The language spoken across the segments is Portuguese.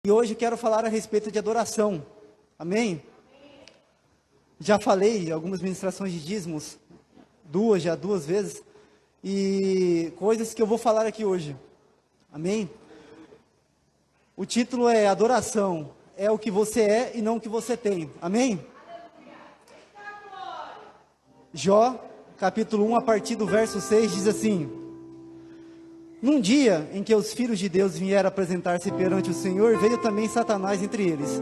E hoje quero falar a respeito de adoração. Amém? Já falei algumas ministrações de dízimos, duas vezes, e coisas que eu vou falar aqui hoje. Amém? O título é Adoração, é o que você é e não o que você tem. Amém? Jó, capítulo 1, a partir do verso 6, diz assim: Num dia em que os filhos de Deus vieram apresentar-se perante o Senhor, veio também Satanás entre eles.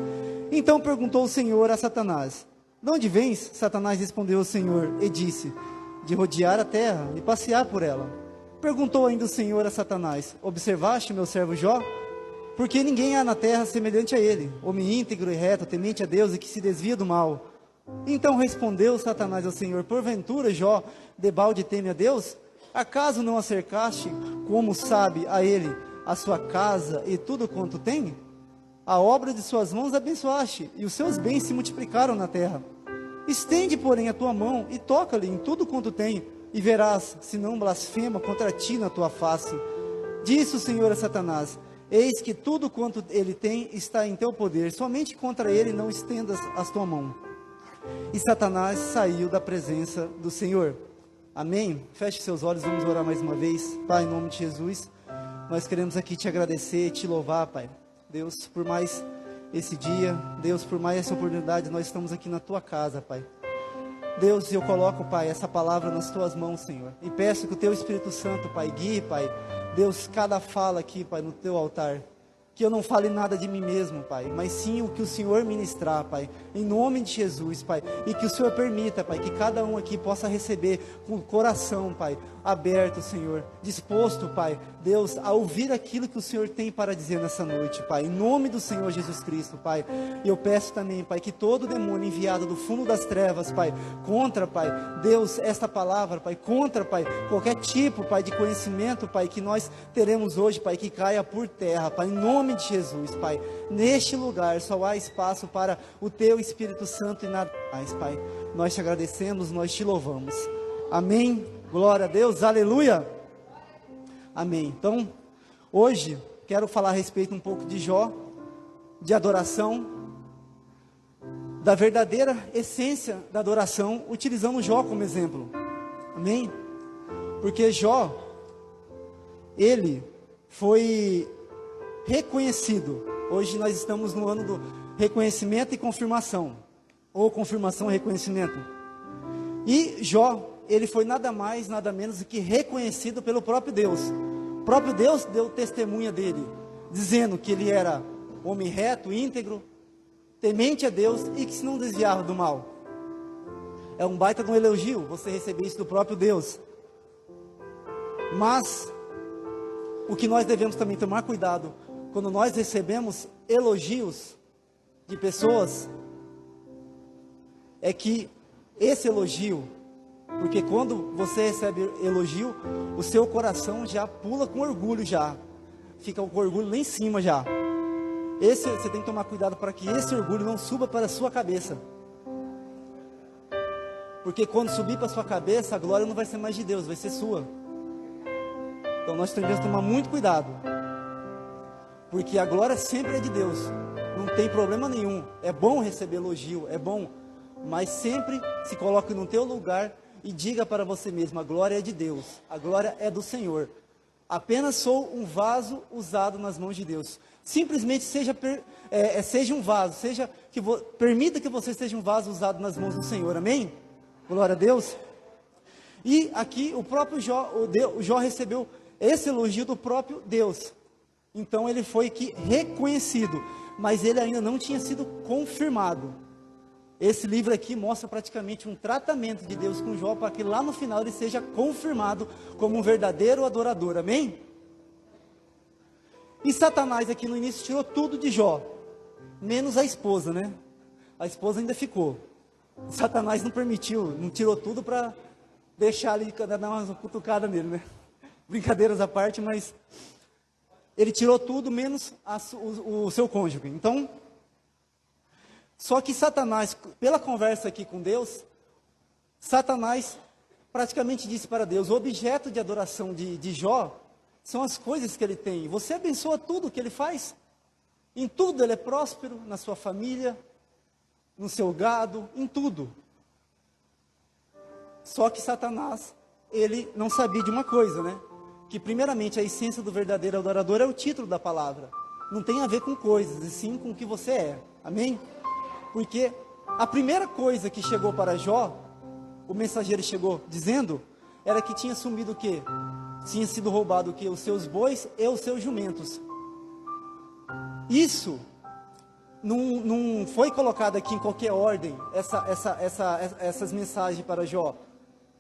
Então perguntou o Senhor a Satanás: De onde vens? Satanás respondeu ao Senhor e disse: De rodear a terra e passear por ela. Perguntou ainda o Senhor a Satanás: Observaste meu servo Jó? Porque ninguém há na terra semelhante a ele, homem íntegro e reto, temente a Deus e que se desvia do mal. Então respondeu Satanás ao Senhor: Porventura Jó debalde teme a Deus? Acaso não acercaste, como sabe a ele, a sua casa e tudo quanto tem? A obra de suas mãos abençoaste, e os seus bens se multiplicaram na terra. Estende, porém, a tua mão e toca-lhe em tudo quanto tem, e verás, se não blasfema contra ti na tua face. Disse o Senhor a Satanás: Eis que tudo quanto ele tem está em teu poder, somente contra ele não estendas a tua mão. E Satanás saiu da presença do Senhor. Amém? Feche seus olhos, vamos orar mais uma vez. Pai, em nome de Jesus, nós queremos aqui te agradecer, te louvar, Pai. Deus, por mais esse dia, Deus, por mais essa oportunidade, nós estamos aqui na tua casa, Pai. Deus, eu coloco, Pai, essa palavra nas tuas mãos, Senhor. E peço que o teu Espírito Santo, Pai, guie, Pai, Deus, cada fala aqui, Pai, no teu altar. Que eu não fale nada de mim mesmo, Pai, mas sim o que o Senhor ministrar, Pai, em nome de Jesus, Pai, e que o Senhor permita, Pai, que cada um aqui possa receber com o coração, Pai, aberto, Senhor, disposto, Pai, Deus, a ouvir aquilo que o Senhor tem para dizer nessa noite, Pai, em nome do Senhor Jesus Cristo, Pai. E eu peço também, Pai, que todo demônio enviado do fundo das trevas, Pai, contra, Pai, Deus, esta palavra, Pai, contra, Pai, qualquer tipo, Pai, de conhecimento, Pai, que nós teremos hoje, Pai, que caia por terra, Pai, em nome de Jesus, Pai. Neste lugar só há espaço para o teu Espírito Santo e nada mais, Pai. Nós te agradecemos, nós te louvamos. Amém. Glória a Deus. Aleluia. Amém. Então, hoje quero falar a respeito um pouco de Jó, de adoração, da verdadeira essência da adoração, utilizando Jó como exemplo. Amém. Porque Jó, ele foi reconhecido. Hoje nós estamos no ano do reconhecimento e confirmação, ou confirmação e reconhecimento. E Jó, ele foi nada mais, nada menos do que reconhecido pelo próprio Deus. O próprio Deus deu testemunha dele, dizendo que ele era homem reto, íntegro, temente a Deus e que se não desviava do mal. É um baita de um elogio você receber isso do próprio Deus. Mas o que nós devemos também tomar cuidado quando nós recebemos elogios de pessoas, é que esse elogio, porque quando você recebe elogio, o seu coração já pula com orgulho já, fica com orgulho lá em cima já. Você tem que tomar cuidado para que esse orgulho não suba para a sua cabeça. Porque quando subir para a sua cabeça, a glória não vai ser mais de Deus, vai ser sua. Então nós temos que tomar muito cuidado. Porque a glória sempre é de Deus, não tem problema nenhum, é bom receber elogio, é bom, mas sempre se coloque no teu lugar e diga para você mesmo: a glória é de Deus, a glória é do Senhor, apenas sou um vaso usado nas mãos de Deus. Simplesmente seja um vaso, permita que você seja um vaso usado nas mãos do Senhor, amém? Glória a Deus. E aqui o próprio Jó, o Jó recebeu esse elogio do próprio Deus. Então ele foi aqui reconhecido, mas ele ainda não tinha sido confirmado. Esse livro aqui mostra praticamente um tratamento de Deus com Jó, para que lá no final ele seja confirmado como um verdadeiro adorador, amém? E Satanás aqui no início tirou tudo de Jó, menos a esposa, né? A esposa ainda ficou. Satanás não permitiu, não tirou tudo para deixar ali, dar uma cutucada nele, né? Brincadeiras à parte, mas ele tirou tudo menos o seu cônjuge. Então, só que Satanás, pela conversa aqui com Deus, Satanás praticamente disse para Deus: o objeto de adoração de Jó são as coisas que ele tem. Você abençoa tudo que ele faz. Em tudo ele é próspero, na sua família, no seu gado, em tudo. Só que Satanás, ele não sabia de uma coisa, né? Que primeiramente a essência do verdadeiro adorador é o título da palavra. Não tem a ver com coisas, e sim com o que você é. Amém? Porque a primeira coisa que chegou para Jó, o mensageiro chegou dizendo, era que tinha sumido o quê? Tinha sido roubado o quê? Os seus bois e os seus jumentos. Isso não foi colocado aqui em qualquer ordem, essas mensagens para Jó.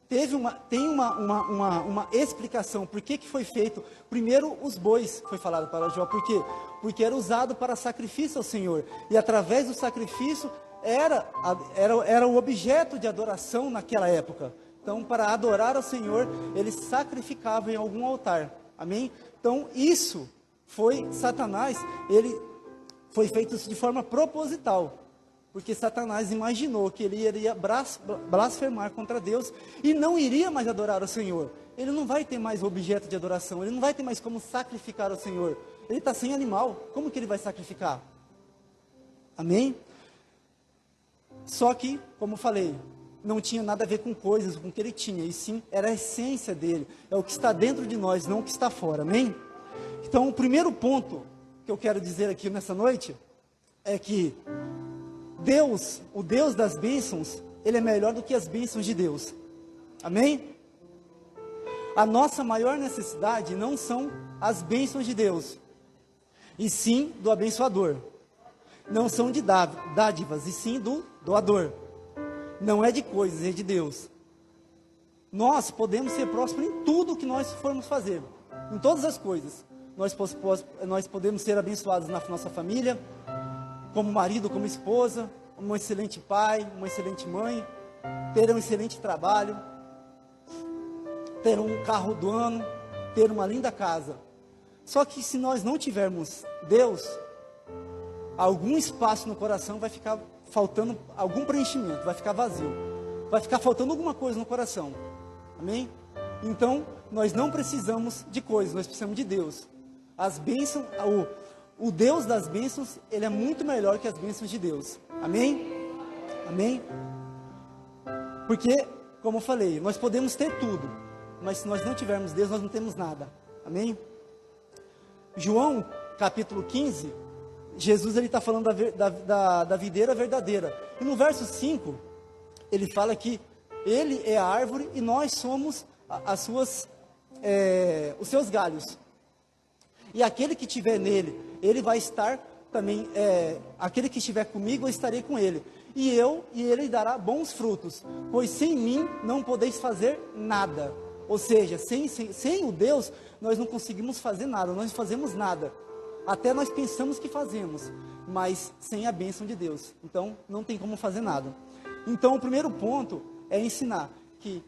Tem uma explicação, por que foi feito. Primeiro os bois, foi falado para Jó, por quê? Porque era usado para sacrifício ao Senhor, e através do sacrifício, era o objeto de adoração naquela época. Então, para adorar ao Senhor, eles sacrificavam em algum altar, amém? Então, isso foi Satanás, ele foi feito de forma proposital, porque Satanás imaginou que ele iria blasfemar contra Deus e não iria mais adorar o Senhor. Ele não vai ter mais objeto de adoração, ele não vai ter mais como sacrificar ao Senhor. Ele está sem animal, como que ele vai sacrificar? Amém? Só que, como eu falei, não tinha nada a ver com coisas, com o que ele tinha, e sim, era a essência dele, é o que está dentro de nós, não o que está fora, amém? Então, o primeiro ponto que eu quero dizer aqui nessa noite, é que Deus, o Deus das bênçãos, ele é melhor do que as bênçãos de Deus, amém? A nossa maior necessidade não são as bênçãos de Deus, e sim do abençoador. Não são de dádivas, e sim do doador. Não é de coisas, é de Deus. Nós podemos ser prósperos em tudo que nós formos fazer, em todas as coisas. Nós podemos ser abençoados na nossa família, como marido, como esposa, um excelente pai, uma excelente mãe, ter um excelente trabalho, ter um carro do ano, ter uma linda casa. Só que se nós não tivermos Deus, algum espaço no coração vai ficar faltando, algum preenchimento, vai ficar vazio, vai ficar faltando alguma coisa no coração, amém? Então, nós não precisamos de coisas, nós precisamos de Deus. As bênçãos, o Deus das bênçãos, ele é muito melhor que as bênçãos de Deus, amém? Amém? Porque, como eu falei, nós podemos ter tudo, mas se nós não tivermos Deus, nós não temos nada, amém? João, capítulo 15, Jesus está falando da videira verdadeira, e no verso 5, ele fala que ele é a árvore e nós somos os seus galhos, e aquele que estiver nele, ele vai estar também, aquele que estiver comigo, eu estarei com ele, e ele dará bons frutos, pois sem mim não podeis fazer nada. Ou seja, sem o Deus, nós não conseguimos fazer nada, nós não fazemos nada. Até nós pensamos que fazemos, mas sem a bênção de Deus. Então, não tem como fazer nada. Então, o primeiro ponto é ensinar que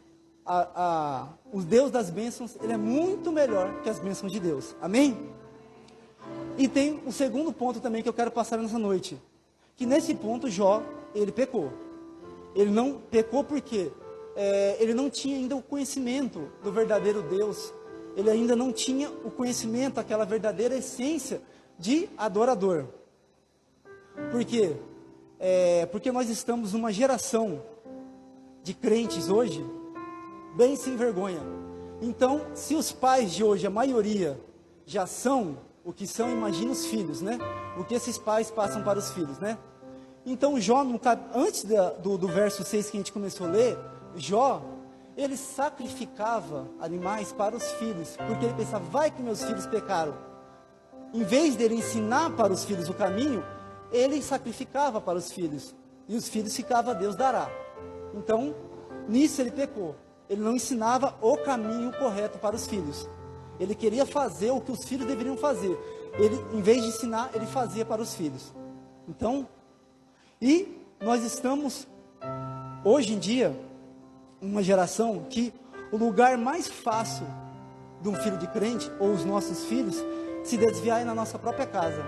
o Deus das bênçãos, ele é muito melhor que as bênçãos de Deus. Amém? E tem o segundo ponto também que eu quero passar nessa noite. Que nesse ponto, Jó, ele pecou. Ele não pecou porque ele não tinha ainda o conhecimento do verdadeiro Deus. Ele ainda não tinha o conhecimento, aquela verdadeira essência de adorador. Por quê? Porque nós estamos numa geração de crentes hoje, bem sem vergonha. Então, se os pais de hoje, a maioria, já são o que são, imagina os filhos, né? O que esses pais passam para os filhos, né? Então, Jó, antes do verso 6 que a gente começou a ler, Jó, ele sacrificava animais para os filhos, porque ele pensava, vai que meus filhos pecaram. Em vez dele ensinar para os filhos o caminho, ele sacrificava para os filhos, e os filhos ficavam, Deus dará. Então, nisso ele pecou. Ele não ensinava o caminho correto para os filhos. Ele queria fazer o que os filhos deveriam fazer. Ele, em vez de ensinar, ele fazia para os filhos. Então, e nós estamos, hoje em dia, uma geração que o lugar mais fácil de um filho de crente, ou os nossos filhos, se desviar é na nossa própria casa,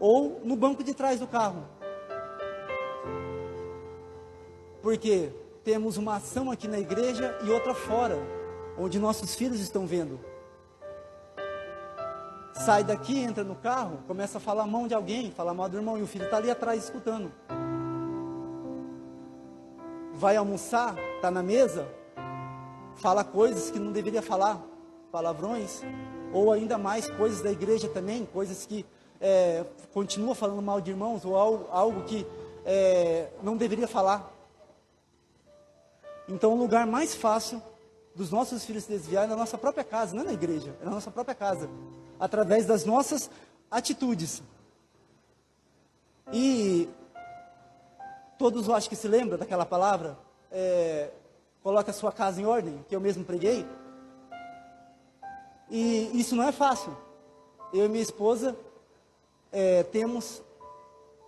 ou no banco de trás do carro, porque temos uma ação aqui na igreja e outra fora, onde nossos filhos estão vendo. sai daqui, entra no carro, começa a falar mal de alguém, falar mal do irmão, e o filho está ali atrás escutando. Vai almoçar, está na mesa, fala coisas que não deveria falar, palavrões, ou ainda mais coisas da igreja também, coisas que continua falando mal de irmãos, ou algo que não deveria falar. Então o lugar mais fácil dos nossos filhos se desviar é na nossa própria casa, não é na igreja, é na nossa própria casa, através das nossas atitudes. E todos eu acho que se lembram daquela palavra, coloque a sua casa em ordem, que eu mesmo preguei. E isso não é fácil. Eu e minha esposa temos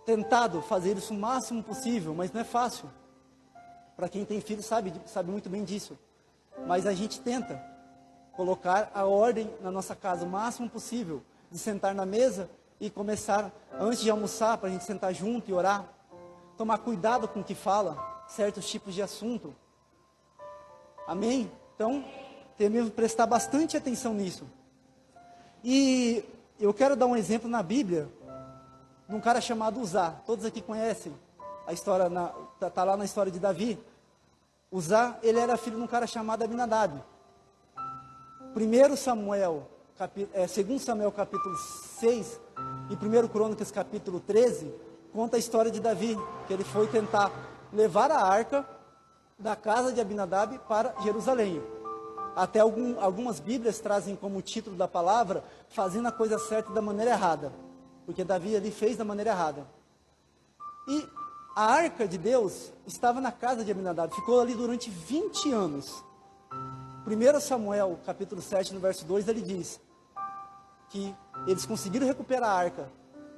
tentado fazer isso o máximo possível, mas não é fácil. Para quem tem filho sabe muito bem disso. Mas a gente tenta colocar a ordem na nossa casa o máximo possível, de sentar na mesa e começar, antes de almoçar, para a gente sentar junto e orar. Tomar cuidado com o que fala, certos tipos de assunto. Amém? Então, temos que prestar bastante atenção nisso. E eu quero dar um exemplo na Bíblia, de um cara chamado Uzá. Todos aqui conhecem a história, está lá na história de Davi. Uzá, ele era filho de um cara chamado Abinadab. 2 Samuel capítulo 6 e 1 Crônicas capítulo 13, conta a história de Davi, que ele foi tentar levar a arca da casa de Abinadab para Jerusalém. Até algumas Bíblias trazem como título da palavra, fazendo a coisa certa da maneira errada, porque Davi ali fez da maneira errada. E a arca de Deus estava na casa de Abinadab, ficou ali durante 20 anos. 1 Samuel, capítulo 7, no verso 2, ele diz que eles conseguiram recuperar a arca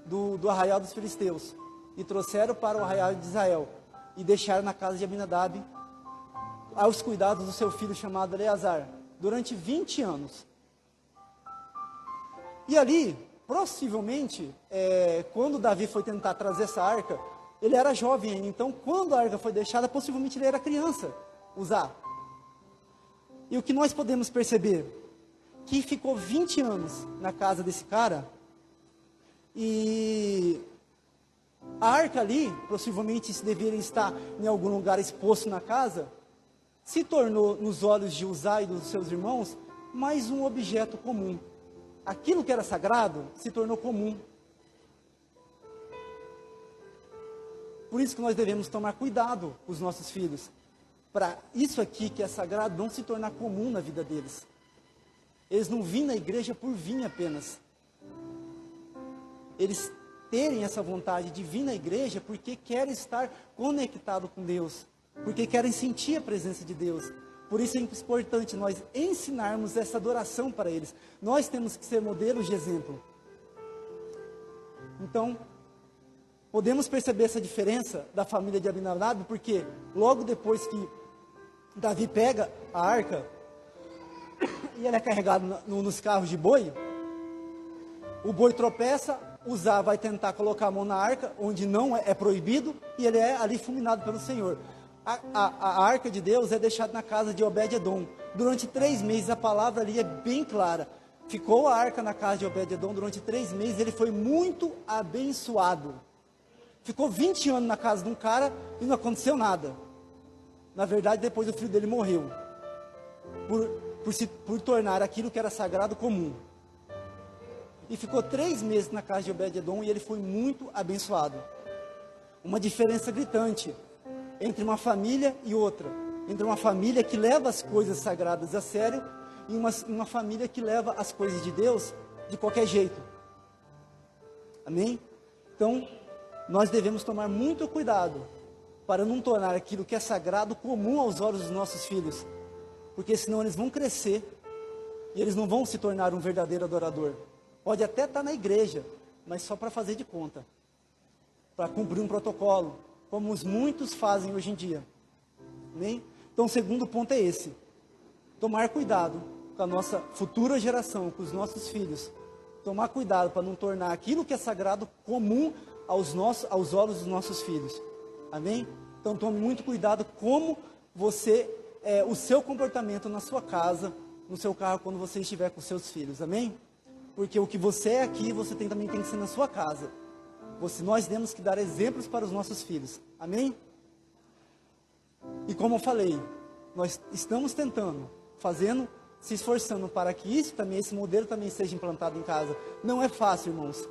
do arraial dos filisteus e trouxeram para o arraial de Israel e deixaram na casa de Abinadab aos cuidados do seu filho chamado Eleazar, durante 20 anos. E ali, possivelmente, quando Davi foi tentar trazer essa arca, ele era jovem ainda, então quando a arca foi deixada, possivelmente ele era criança, Uzá. E o que nós podemos perceber? Que ficou 20 anos na casa desse cara, e a arca ali, possivelmente se deveria estar em algum lugar exposto na casa, se tornou nos olhos de Uzá e dos seus irmãos, mais um objeto comum. Aquilo que era sagrado se tornou comum. Por isso que nós devemos tomar cuidado com os nossos filhos, para isso aqui que é sagrado não se tornar comum na vida deles. Eles não vêm na igreja por vir apenas. Eles terem essa vontade de vir na igreja porque querem estar conectado com Deus, porque querem sentir a presença de Deus. Por isso é importante nós ensinarmos essa adoração para eles. Nós temos que ser modelos de exemplo. Então, podemos perceber essa diferença da família de Abinadab, porque logo depois que Davi pega a arca, e ela é carregada nos carros de boi, o boi tropeça, Uzá vai tentar colocar a mão na arca, onde não é proibido, e ele é ali fulminado pelo Senhor. A arca de Deus é deixada na casa de Obed-edom. Durante 3 meses, a palavra ali é bem clara. Ficou a arca na casa de Obed-edom durante 3 meses, ele foi muito abençoado. Ficou 20 anos na casa de um cara e não aconteceu nada. Na verdade, depois o filho dele morreu. Por tornar aquilo que era sagrado comum. E ficou 3 meses na casa de Obed-edom e ele foi muito abençoado. Uma diferença gritante entre uma família e outra. Entre uma família que leva as coisas sagradas a sério e uma família que leva as coisas de Deus de qualquer jeito. Amém? Então, nós devemos tomar muito cuidado para não tornar aquilo que é sagrado comum aos olhos dos nossos filhos. Porque senão eles vão crescer e eles não vão se tornar um verdadeiro adorador. Pode até estar na igreja, mas só para fazer de conta. Para cumprir um protocolo, como muitos fazem hoje em dia. Amém? Então o segundo ponto é esse. Tomar cuidado com a nossa futura geração, com os nossos filhos. Tomar cuidado para não tornar aquilo que é sagrado comum aos olhos dos nossos filhos. Amém? Então tome muito cuidado como o seu comportamento na sua casa, no seu carro, quando você estiver com seus filhos. Amém? Porque o que você é aqui, você também tem que ser na sua casa. Nós temos que dar exemplos para os nossos filhos. Amém? E como eu falei, nós estamos tentando, se esforçando para que esse modelo também seja implantado em casa. Não é fácil, irmãos.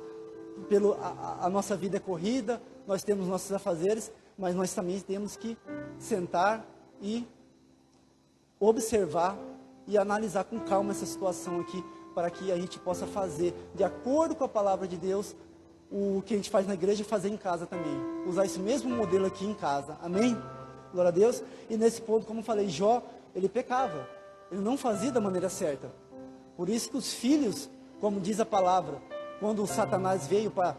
A nossa vida é corrida, nós temos nossos afazeres, mas nós também temos que sentar e observar e analisar com calma essa situação aqui, para que a gente possa fazer, de acordo com a palavra de Deus, o que a gente faz na igreja e fazer em casa também. Usar esse mesmo modelo aqui em casa. Amém? Glória a Deus. E nesse ponto, como eu falei, Jó, ele pecava. Ele não fazia da maneira certa. Por isso que os filhos, como diz a palavra, quando o Satanás veio para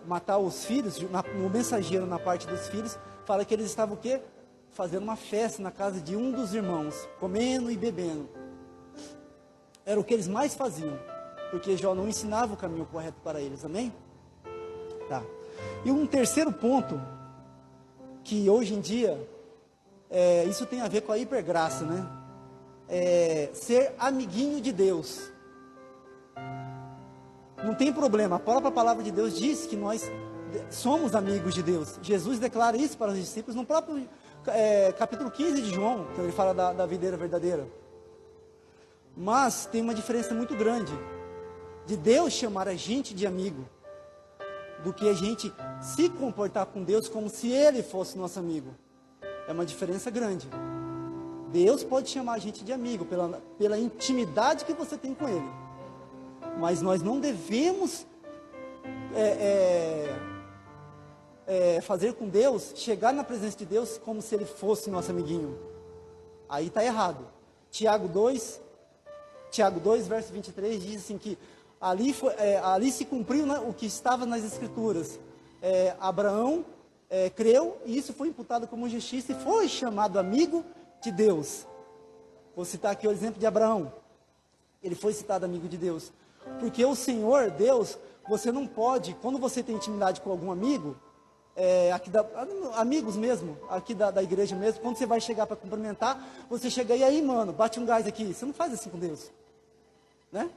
matar os filhos, no mensageiro, na parte dos filhos, fala que eles estavam o quê? Fazendo uma festa na casa de um dos irmãos, comendo e bebendo. Era o que eles mais faziam, porque Jó não ensinava o caminho correto para eles, amém? Tá. E um terceiro ponto, que hoje em dia, isso tem a ver com a hipergraça, né? Ser amiguinho de Deus. Não tem problema, a própria palavra de Deus diz que nós somos amigos de Deus. Jesus declara isso para os discípulos no próprio capítulo 15 de João, que ele fala da videira verdadeira. Mas tem uma diferença muito grande de Deus chamar a gente de amigo, do que a gente se comportar com Deus como se Ele fosse nosso amigo. É uma diferença grande. Deus pode chamar a gente de amigo pela intimidade que você tem com Ele, mas nós não devemos fazer com Deus, chegar na presença de Deus como se Ele fosse nosso amiguinho. Aí está errado. Tiago 2, verso 23, diz assim que ali se cumpriu, né, o que estava nas Escrituras. Abraão creu, e isso foi imputado como justiça, e foi chamado amigo de Deus. Vou citar aqui o exemplo de Abraão. Ele foi citado amigo de Deus. Porque o Senhor, Deus, você não pode, quando você tem intimidade com algum amigo, amigos mesmo, aqui da igreja mesmo, quando você vai chegar para cumprimentar, você chega e aí, mano, bate um gás aqui. Você não faz assim com Deus, né?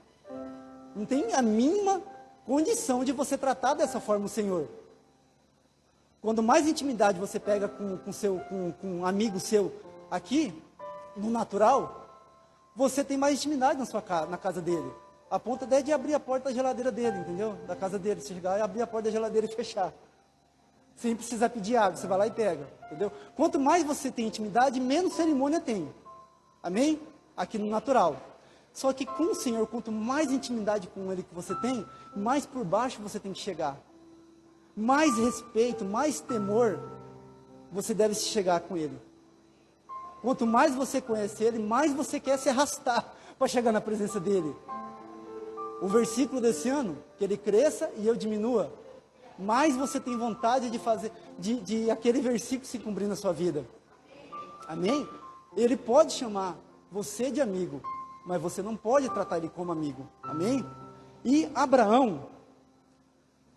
Não tem a mínima condição de você tratar dessa forma o Senhor. Quando mais intimidade você pega com um amigo seu aqui, no natural, você tem mais intimidade na casa dele. A ponto até de abrir a porta da geladeira dele, entendeu? Da casa dele, você chegar e abrir a porta da geladeira e fechar. Sem precisar pedir água, você vai lá e pega, entendeu? Quanto mais você tem intimidade, menos cerimônia tem. Amém? Aqui no natural. Só que com o Senhor, quanto mais intimidade com Ele que você tem, mais por baixo você tem que chegar. Mais respeito, mais temor, você deve chegar com Ele. Quanto mais você conhece Ele, mais você quer se arrastar para chegar na presença dEle. O versículo desse ano, que Ele cresça e eu diminua, mais você tem vontade de fazer, de aquele versículo se cumprir na sua vida. Amém? Ele pode chamar você de amigo, mas você não pode tratar ele como amigo. Amém? E Abraão,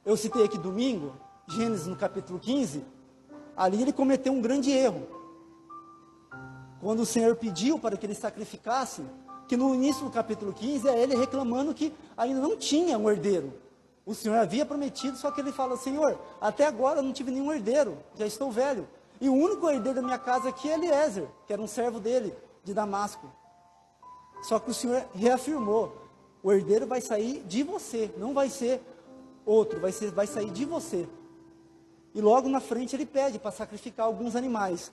eu citei aqui domingo, Gênesis no capítulo 15, ali ele cometeu um grande erro. Quando o Senhor pediu para que ele sacrificasse, que no início do capítulo 15 é ele reclamando que ainda não tinha um herdeiro. O Senhor havia prometido, só que ele fala: Senhor, até agora eu não tive nenhum herdeiro, já estou velho. E o único herdeiro da minha casa aqui é Eliezer, que era um servo dele, de Damasco. Só que o Senhor reafirmou: o herdeiro vai sair de você, não vai ser outro, vai sair de você. E logo na frente ele pede para sacrificar alguns animais.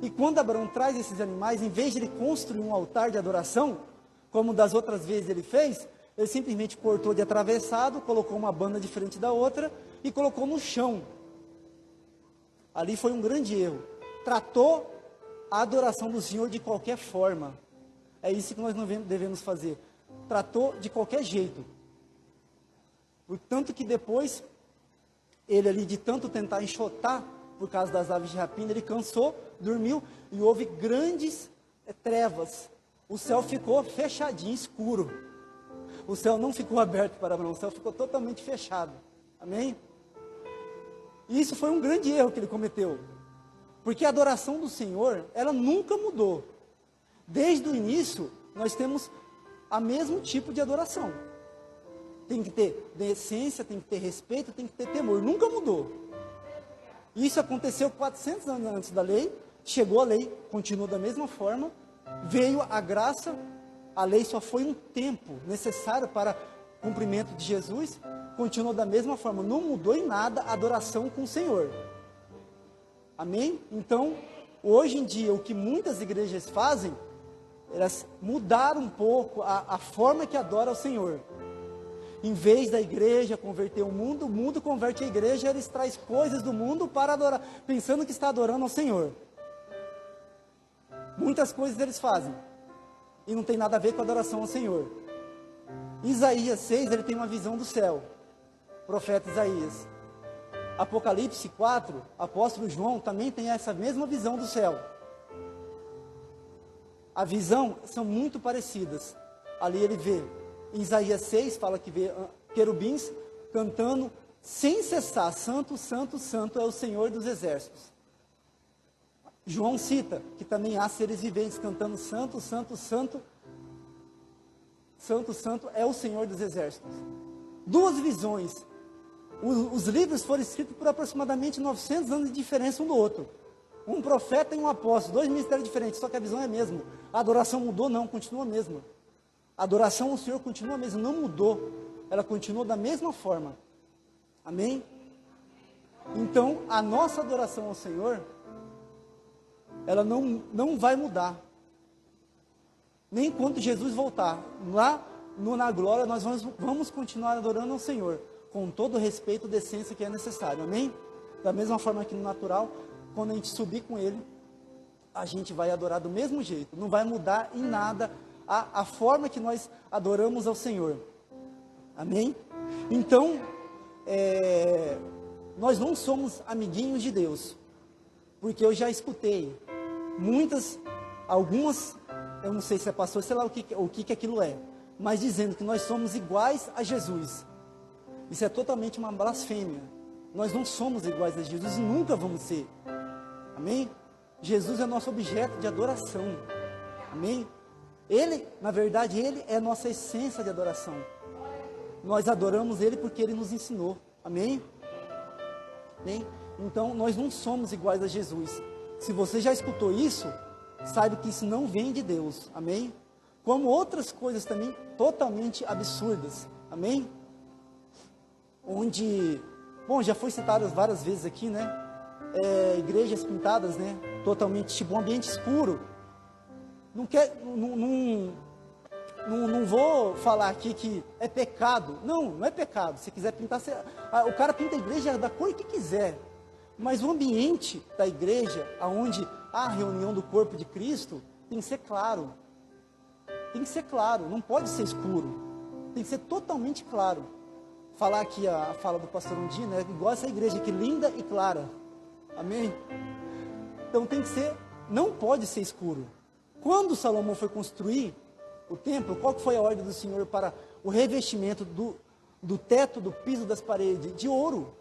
E quando Abraão traz esses animais, em vez de ele construir um altar de adoração, como das outras vezes ele fez, ele simplesmente cortou de atravessado, colocou uma banda de frente da outra e colocou no chão. Ali foi um grande erro. Tratou a adoração do Senhor de qualquer forma. É isso que nós não devemos fazer. Tratou de qualquer jeito. Portanto que depois, ele ali de tanto tentar enxotar, por causa das aves de rapina, ele cansou, dormiu, e houve grandes trevas. O céu ficou fechadinho, escuro. O céu não ficou aberto para Abraão, o céu ficou totalmente fechado. Amém? E isso foi um grande erro que ele cometeu. Porque a adoração do Senhor, ela nunca mudou. Desde o início, nós temos o mesmo tipo de adoração. Tem que ter decência, tem que ter respeito, tem que ter temor. Nunca mudou. Isso aconteceu 400 anos antes da lei. Chegou a lei, continuou da mesma forma. Veio a graça. A lei só foi um tempo necessário para o cumprimento de Jesus. Continuou da mesma forma. Não mudou em nada a adoração com o Senhor. Amém? Então, hoje em dia, o que muitas igrejas fazem, elas mudaram um pouco a forma que adora o Senhor. Em vez da igreja converter o mundo converte a igreja, eles trazem coisas do mundo para adorar, pensando que está adorando ao Senhor. Muitas coisas eles fazem, e não tem nada a ver com a adoração ao Senhor. Isaías 6, ele tem uma visão do céu, profeta Isaías. Apocalipse 4, apóstolo João também tem essa mesma visão do céu. A visão são muito parecidas. Ali ele vê, em Isaías 6, fala que vê querubins cantando sem cessar, santo, santo, santo é o Senhor dos exércitos. João cita que também há seres viventes cantando santo, santo, santo, santo, santo é o Senhor dos exércitos. Duas visões. Os livros foram escritos por aproximadamente 900 anos de diferença um do outro. Um profeta e um apóstolo, dois ministérios diferentes, só que a visão é a mesma. A adoração mudou? Não, continua a mesma. A adoração ao Senhor continua a mesma, não mudou. Ela continua da mesma forma. Amém? Então, a nossa adoração ao Senhor, ela não vai mudar. Nem quando Jesus voltar. Lá na glória, nós vamos continuar adorando ao Senhor, com todo o respeito e decência que é necessário. Amém? Da mesma forma que no natural, quando a gente subir com Ele, a gente vai adorar do mesmo jeito. Não vai mudar em nada a forma que nós adoramos ao Senhor. Amém? Então, nós não somos amiguinhos de Deus. Porque eu já escutei algumas, eu não sei se é pastor, sei lá o que aquilo é, mas dizendo que nós somos iguais a Jesus. Isso é totalmente uma blasfêmia. Nós não somos iguais a Jesus e nunca vamos ser. Amém? Jesus é nosso objeto de adoração. Amém? Ele, na verdade, Ele é a nossa essência de adoração. Nós adoramos Ele porque Ele nos ensinou. Amém? Amém? Então, nós não somos iguais a Jesus. Se você já escutou isso, saiba que isso não vem de Deus. Amém? Como outras coisas também totalmente absurdas. Amém? Já foi citado várias vezes aqui, né? Igrejas pintadas, né? Totalmente, tipo um ambiente escuro. Não vou falar aqui que é pecado. Não é pecado. Se quiser pintar, o cara pinta a igreja da cor que quiser. Mas o ambiente da igreja, onde há a reunião do corpo de Cristo, tem que ser claro. Tem que ser claro, não pode ser escuro. Tem que ser totalmente claro. Falar aqui a fala do pastor Undina, né? Igual essa igreja aqui, linda e clara. Amém? Então tem que ser, não pode ser escuro. Quando Salomão foi construir o templo, qual que foi a ordem do Senhor para o revestimento do teto, do piso, das paredes? De ouro.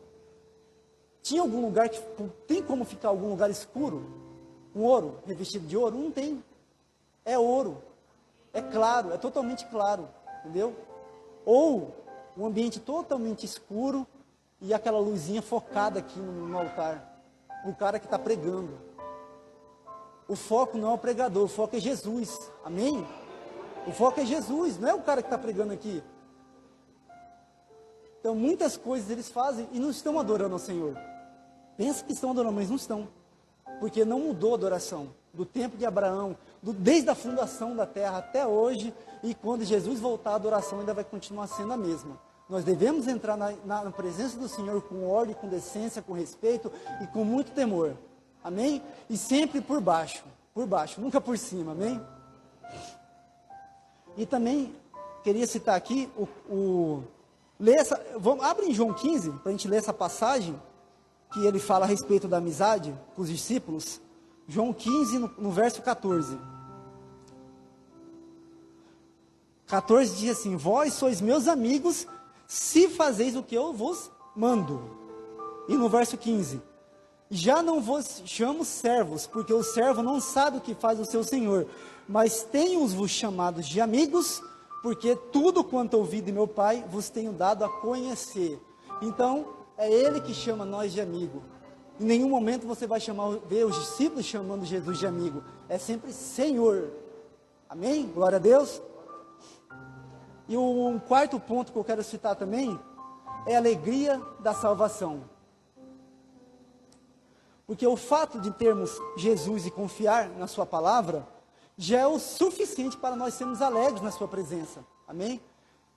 Tinha algum lugar que tem como ficar algum lugar escuro? Um ouro revestido de ouro? Não tem. É ouro. É claro, é totalmente claro. Entendeu? Ou um ambiente totalmente escuro e aquela luzinha focada aqui no altar. O cara que está pregando. O foco não é o pregador, o foco é Jesus. Amém? O foco é Jesus, não é o cara que está pregando aqui. Então, muitas coisas eles fazem e não estão adorando ao Senhor. Pensa que estão adorando, mas não estão. Porque não mudou a adoração. Do tempo de Abraão, desde a fundação da terra até hoje. E quando Jesus voltar, a adoração ainda vai continuar sendo a mesma. Nós devemos entrar na presença do Senhor com ordem, com decência, com respeito e com muito temor. Amém? E sempre por baixo, nunca por cima. Amém? E também queria citar aqui, abre em João 15, para a gente ler essa passagem, que ele fala a respeito da amizade com os discípulos. João 15, no verso 14. 14 diz assim: vós sois meus amigos, se fazeis o que eu vos mando. E no verso 15: já não vos chamo servos, porque o servo não sabe o que faz o seu senhor, mas tenho-vos chamados de amigos, porque tudo quanto ouvi de meu Pai vos tenho dado a conhecer. Então, é Ele que chama nós de amigo. Em nenhum momento você vai ver os discípulos chamando Jesus de amigo. É sempre Senhor. Amém? Glória a Deus. E um quarto ponto que eu quero citar também é a alegria da salvação. Porque o fato de termos Jesus e confiar na sua palavra já é o suficiente para nós sermos alegres na sua presença. Amém?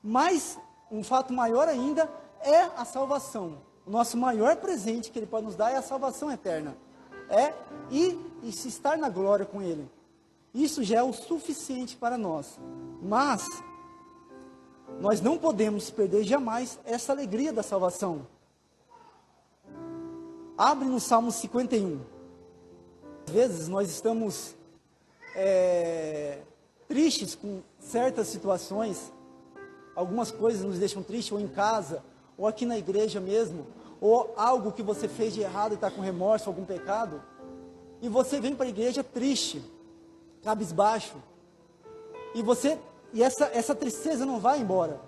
Mas um fato maior ainda é a salvação. O nosso maior presente que Ele pode nos dar é a salvação eterna. E se estar na glória com Ele. Isso já é o suficiente para nós. Mas nós não podemos perder jamais essa alegria da salvação. Abre no Salmo 51. Às vezes nós estamos tristes com certas situações. Algumas coisas nos deixam tristes, ou em casa, ou aqui na igreja mesmo, ou algo que você fez de errado e está com remorso, algum pecado, e você vem para a igreja triste, cabisbaixo, e essa tristeza não vai embora.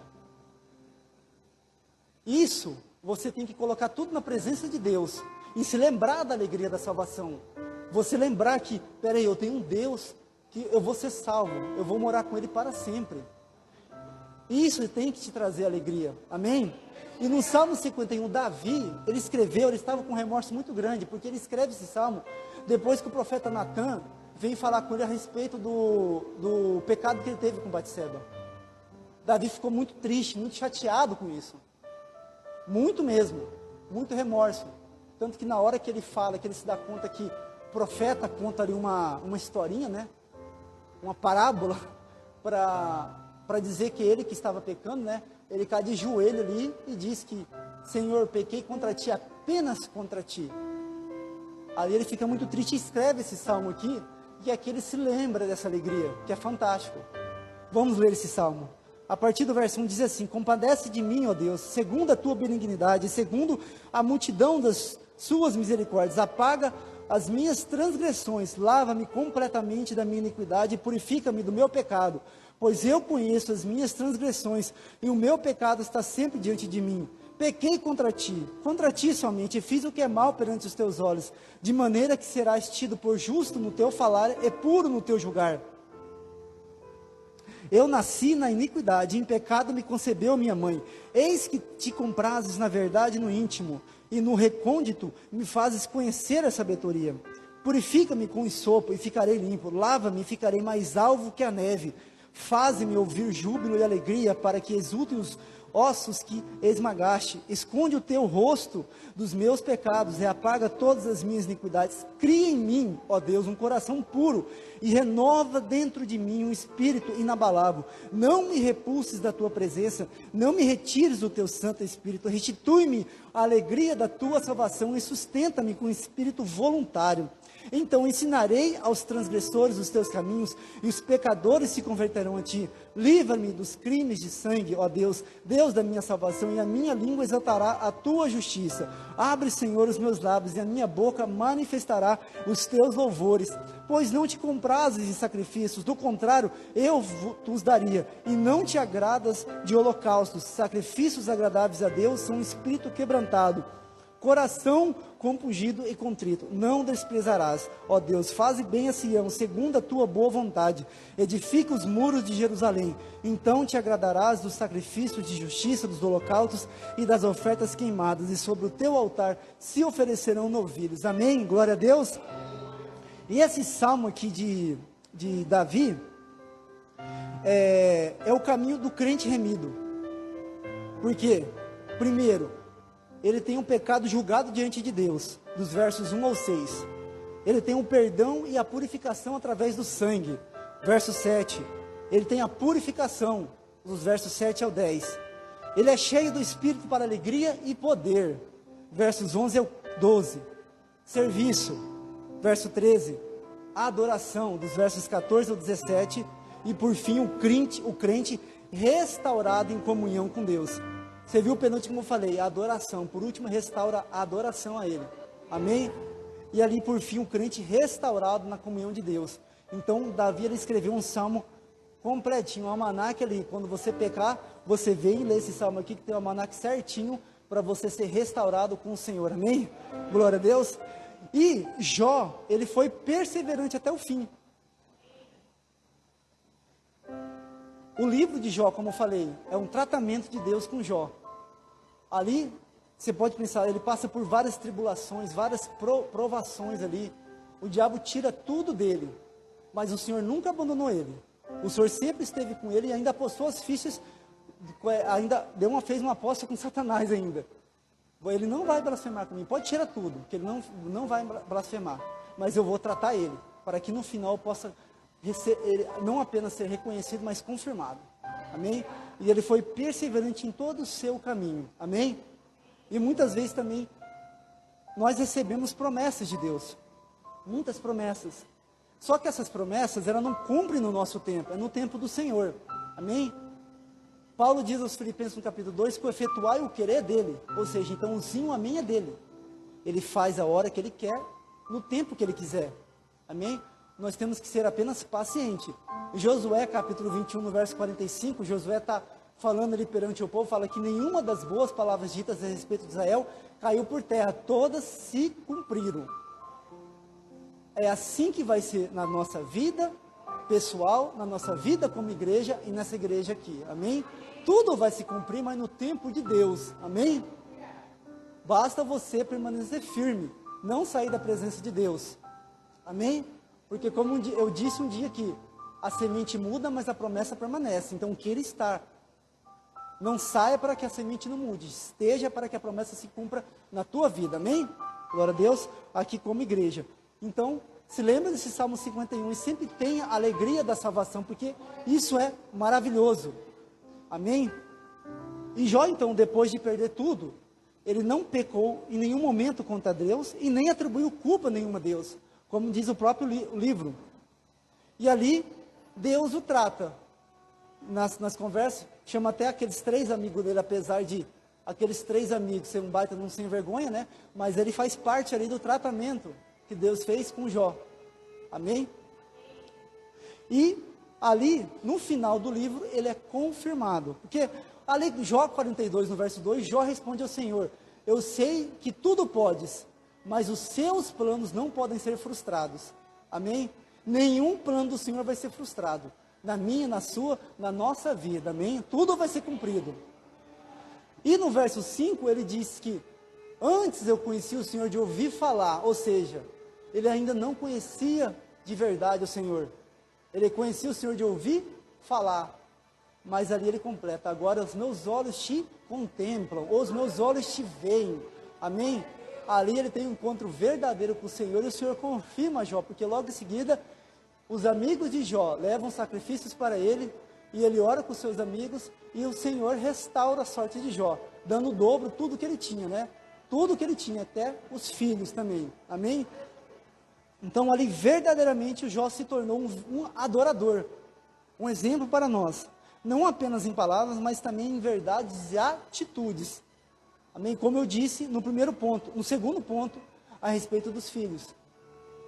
Isso, você tem que colocar tudo na presença de Deus, e se lembrar da alegria da salvação. Você lembrar que, peraí, eu tenho um Deus, que eu vou ser salvo, eu vou morar com Ele para sempre. Isso tem que te trazer alegria, amém? E no Salmo 51, Davi, ele estava com um remorso muito grande, porque ele escreve esse salmo depois que o profeta Natan veio falar com ele a respeito do pecado que ele teve com Batseba. Davi ficou muito triste, muito chateado com isso. Muito mesmo, muito remorso. Tanto que na hora que ele fala, que ele se dá conta que o profeta conta ali uma historinha, né? Uma parábola, para dizer que ele que estava pecando, né? Ele cai de joelho ali e diz que, Senhor, pequei contra ti, apenas contra ti. Aí ele fica muito triste e escreve esse salmo aqui, e aqui ele se lembra dessa alegria, que é fantástico. Vamos ler esse salmo. A partir do verso 1 diz assim: compadece de mim, ó Deus, segundo a tua benignidade, segundo a multidão das suas misericórdias, apaga as minhas transgressões, lava-me completamente da minha iniquidade e purifica-me do meu pecado, pois eu conheço as minhas transgressões e o meu pecado está sempre diante de mim. Pequei contra ti somente, e fiz o que é mal perante os teus olhos, de maneira que serás tido por justo no teu falar e puro no teu julgar. Eu nasci na iniquidade, em pecado me concebeu minha mãe. Eis que te comprases na verdade no íntimo, e no recôndito me fazes conhecer a sabedoria. Purifica-me com ensopo e ficarei limpo, lava-me e ficarei mais alvo que a neve. Faze-me ouvir júbilo e alegria, para que exultem os ossos que esmagaste. Esconde o teu rosto dos meus pecados e apaga todas as minhas iniquidades. Cria em mim, ó Deus, um coração puro e renova dentro de mim um espírito inabalável. Não me repulses da tua presença, não me retires o teu santo espírito. Restitui-me a alegria da tua salvação e sustenta-me com espírito voluntário. Então ensinarei aos transgressores os teus caminhos, e os pecadores se converterão a ti. Livra-me dos crimes de sangue, ó Deus, Deus da minha salvação, e a minha língua exaltará a tua justiça. Abre, Senhor, os meus lábios, e a minha boca manifestará os teus louvores. Pois não te comprases em sacrifícios, do contrário, eu os daria. E não te agradas de holocaustos. Sacrifícios agradáveis a Deus são um espírito quebrantado, coração compungido e contrito, não desprezarás. Ó Deus, faze bem a Sião, segundo a tua boa vontade, edifica os muros de Jerusalém, então te agradarás dos sacrifícios de justiça, dos holocaustos e das ofertas queimadas, e sobre o teu altar se oferecerão novilhos. Amém? Glória a Deus. E esse salmo aqui de Davi, é o caminho do crente remido. Por quê? Primeiro, ele tem um pecado julgado diante de Deus, dos versos 1 ao 6. Ele tem o perdão e a purificação através do sangue. Verso 7. Ele tem a purificação, dos versos 7 ao 10. Ele é cheio do Espírito para alegria e poder. Versos 11 ao 12. Serviço. Verso 13. Adoração, dos versos 14 ao 17. E por fim, o crente restaurado em comunhão com Deus. Você viu o penúltimo, como eu falei, a adoração. Por último, restaura a adoração a Ele. Amém? E ali, por fim, o crente restaurado na comunhão de Deus. Então, Davi, ele escreveu um salmo completinho, um almanaque ali. Quando você pecar, você vem e lê esse salmo aqui, que tem um almanaque certinho, para você ser restaurado com o Senhor, amém? Glória a Deus. E Jó, ele foi perseverante até o fim. O livro de Jó, como eu falei, é um tratamento de Deus com Jó. Ali, você pode pensar, ele passa por várias tribulações, várias provações ali. O diabo tira tudo dele, mas o Senhor nunca abandonou ele. O Senhor sempre esteve com ele e ainda apostou as fichas, fez uma aposta com Satanás ainda. Ele não vai blasfemar comigo, pode tirar tudo, porque ele não vai blasfemar, mas eu vou tratar ele, para que no final possa não apenas ser reconhecido, mas confirmado, amém? E ele foi perseverante em todo o seu caminho, amém? E muitas vezes também, nós recebemos promessas de Deus, muitas promessas, só que essas promessas, elas não cumprem no nosso tempo, é no tempo do Senhor, amém? Paulo diz aos Filipenses no capítulo 2, que o efetuar e o querer é dele, ou seja, então o sim, o amém é dele, ele faz a hora que ele quer, no tempo que ele quiser, amém? Nós temos que ser apenas pacientes. Josué capítulo 21, no verso 45, Josué está falando ali perante o povo, fala que nenhuma das boas palavras ditas a respeito de Israel caiu por terra, todas se cumpriram. É assim que vai ser na nossa vida pessoal, na nossa vida como igreja e nessa igreja aqui, amém? Tudo vai se cumprir, mas no tempo de Deus, amém? Basta você permanecer firme, não sair da presença de Deus, amém? Porque como eu disse um dia aqui, a semente muda, mas a promessa permanece, então queira estar, não saia para que a semente não mude, esteja para que a promessa se cumpra na tua vida, amém? Glória a Deus, aqui como igreja. Então, se lembra desse Salmo 51 e sempre tenha a alegria da salvação, porque isso é maravilhoso, amém? E Jó então, depois de perder tudo, ele não pecou em nenhum momento contra Deus, e nem atribuiu culpa nenhuma a Deus, como diz o próprio livro, e ali, Deus o trata, nas conversas, chama até aqueles 3 amigos dele, apesar de aqueles 3 amigos ser um baita não sem vergonha, né, mas ele faz parte ali do tratamento, que Deus fez com Jó, amém? E ali, no final do livro, ele é confirmado, porque ali, Jó 42, no verso 2, Jó responde ao Senhor, eu sei que tudo podes, mas os seus planos não podem ser frustrados, amém? Nenhum plano do Senhor vai ser frustrado, na minha, na sua, na nossa vida, amém? Tudo vai ser cumprido. E no verso 5, ele diz que, antes eu conheci o Senhor de ouvir falar, ou seja, ele ainda não conhecia de verdade o Senhor, ele conhecia o Senhor de ouvir falar, mas ali ele completa, agora os meus olhos te contemplam, os meus olhos te veem, amém? Ali ele tem um encontro verdadeiro com o Senhor, e o Senhor confirma Jó, porque logo em seguida, os amigos de Jó levam sacrifícios para ele, e ele ora com os seus amigos, e o Senhor restaura a sorte de Jó, dando o dobro, tudo que ele tinha, né? Tudo que ele tinha, até os filhos também, amém? Então ali verdadeiramente o Jó se tornou um adorador, um exemplo para nós, não apenas em palavras, mas também em verdades e atitudes, amém? Como eu disse no primeiro ponto, no segundo ponto, a respeito dos filhos,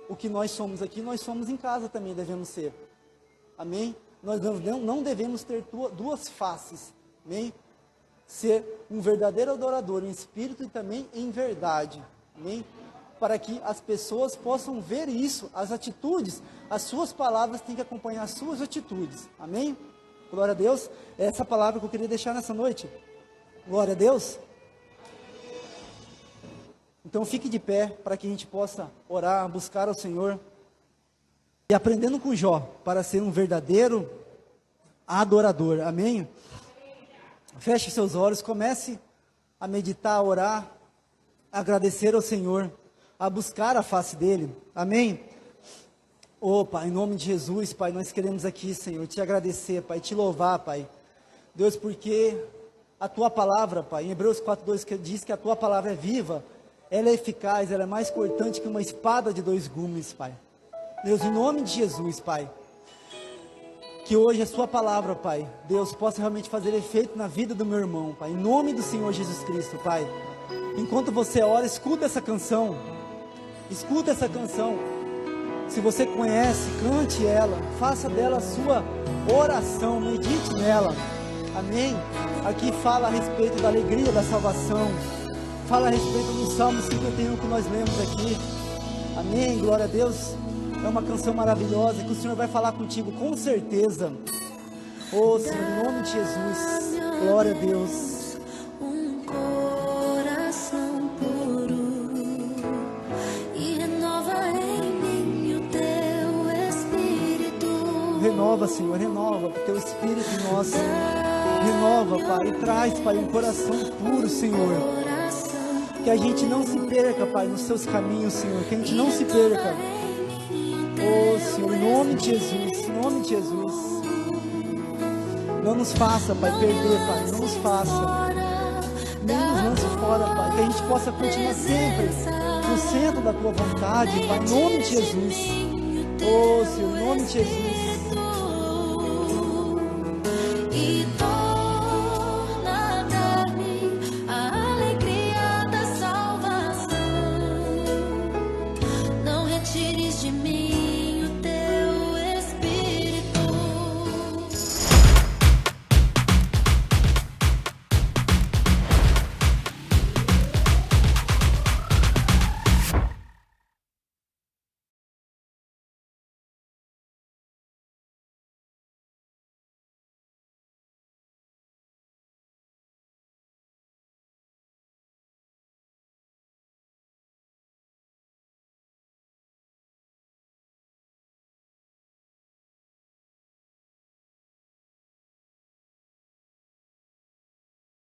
o que nós somos aqui, nós somos em casa também, devemos ser, amém? Nós não devemos ter duas faces, amém? Ser um verdadeiro adorador em espírito e também em verdade, amém? Para que as pessoas possam ver isso, as atitudes, as suas palavras têm que acompanhar as suas atitudes, amém? Glória a Deus, é essa palavra que eu queria deixar nessa noite, glória a Deus. Então fique de pé, para que a gente possa orar, buscar ao Senhor, e aprendendo com Jó, para ser um verdadeiro adorador, amém? Feche seus olhos, comece a meditar, a orar, a agradecer ao Senhor, a buscar a face dele, amém? Oh Pai, em nome de Jesus, Pai, nós queremos aqui, Senhor, te agradecer, Pai, te louvar, Pai, Deus, porque a tua palavra, Pai, em Hebreus 4:2 que diz que a tua palavra é viva, ela é eficaz, ela é mais cortante que uma espada de 2 gumes, Pai, Deus, em nome de Jesus, Pai, que hoje a sua palavra, Pai, Deus, possa realmente fazer efeito na vida do meu irmão, Pai, em nome do Senhor Jesus Cristo, Pai. Enquanto você ora, escuta essa canção, Se você conhece, cante ela, faça dela a sua oração, medite nela. Amém? Aqui fala a respeito da alegria da salvação, fala a respeito do Salmo 51 que nós lemos aqui. Amém? Glória a Deus. É uma canção maravilhosa que o Senhor vai falar contigo com certeza. Oh Senhor, em nome de Jesus, glória a Deus. Renova, Senhor, renova o Teu Espírito em nós. Renova, Pai, e traz, Pai, um coração puro, Senhor. Que a gente não se perca, Pai, nos Seus caminhos, Senhor. Que a gente não se perca. Oh, Senhor, em nome de Jesus, em nome de Jesus. Não nos faça, Pai, perder, Pai, não nos faça. Não nos lance fora, Pai. Que a gente possa continuar sempre no centro da Tua vontade, Pai, em nome de Jesus. Oh, Senhor, em nome de Jesus.